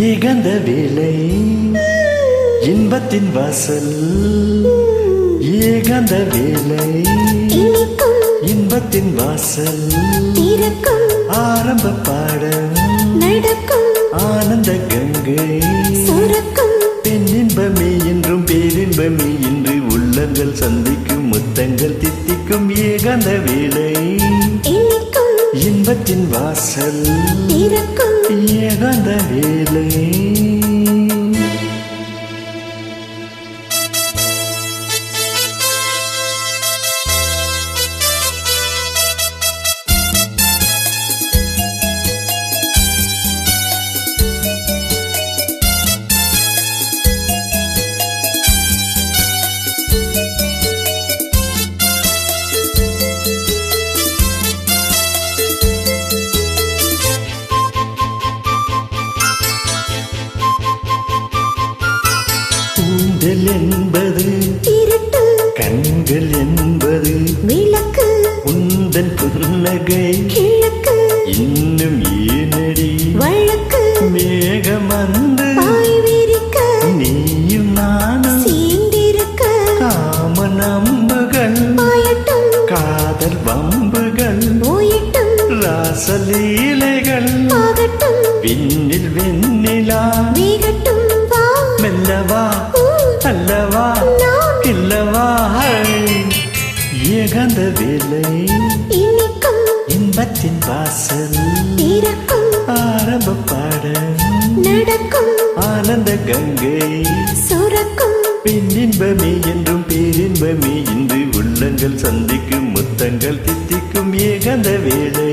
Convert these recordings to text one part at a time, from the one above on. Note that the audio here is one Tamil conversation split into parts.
ஏகாந்த வேலை இன்பத்தின் வாசல், ஏகாந்த வேலை இன்பத்தின் வாசல், ஆரம்ப பாடம் நடக்கும் ஆனந்த கங்கை சுரக்கும், பெண்ணின்பமே என்றும் பேரின்பமே இன்று உள்ளங்கள் சந்திக்கும் முத்தங்கள் தித்திக்கும், ஏகாந்த வேலை இன்பத்தின் வாசல் ஏகாந்த வேலை. கூந்தல் என்பது இருட்டு, கண்கள் என்பது விளக்கு, உந்தன் புன்னகை கிழக்கு, இன்னும் ஏனடி வழக்கு, மேகம் வந்து விரிக்க நீயும் நானும் சேர்ந்திருக்க, காம நம்புகள் பாயட்டும், காதல் வம்புகள் போயிட்டும், ராசலீலைகள் ஆகட்டும், விண்ணில் வெண்ணிலா வேகட்டும், மெல்லவா அல்லவா இல்லவா, ஏகாந்த வேலை இன்பத்தின் வாசல் ஆரம்ப பாடம் நடக்கும் ஆனந்த கங்கை சுரக்கும், பெண்ணின்பமே என்றும் பேரின்பமே இன்று உள்ளங்கள் சந்திக்கும் முத்தங்கள் தித்திக்கும், ஏகாந்த வேலை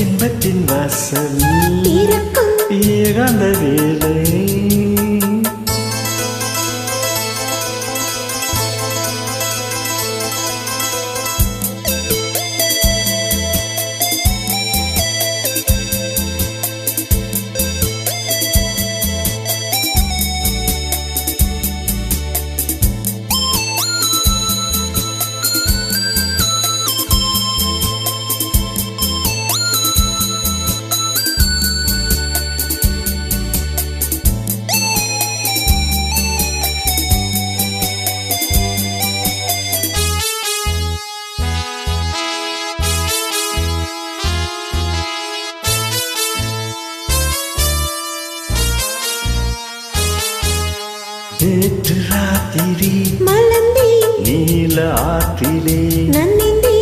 இன்பத்தின் வாசல் ஏகாந்த வேலை. நேற்று ராத்திரி மலர்ந்தே நீல ஆற்றிலே நனைந்தே,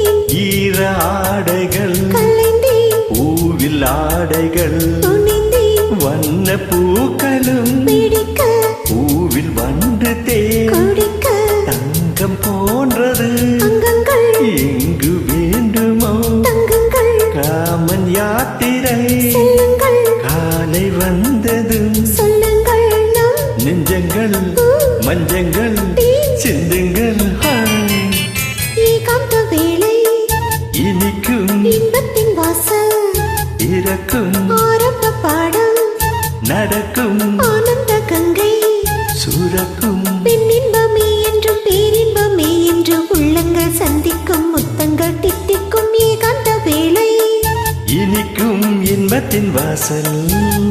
ஈர ஆடைகள் கலைந்தே, பூவில் ஆடைகள் துணிந்தே, வண்ண பூக்களும் பிடிக்க, பூவில் வண்டு தேன் குடிக்க, தங்கம் போன்றது அங்கங்கள் எங்கு வேண்டுமோ தங்கங்கள், காமன் யாத்திரை செல்லுங்கள், காலை வந்ததும் சொல்லுங்கள், நெஞ்சங்கள் மஞ்சங்கள் சிந்துங்கள், ஏகாந்த வேளை இனிக்கும் இன்பத்தின் வாசல் இறக்கும் ஆரம்ப பாடம் நடக்கும் ஆனந்த கங்கை சுரக்கும், பெண்ணின்பமே என்றும் பேரின்பமே என்று உள்ளங்கள் சந்திக்கும் முத்தங்கள் தித்திக்கும், ஏகாந்த வேளை இனிக்கும் இன்பத்தின் வாசல்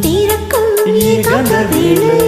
திறக்கும், ஏகாந்த வேளை.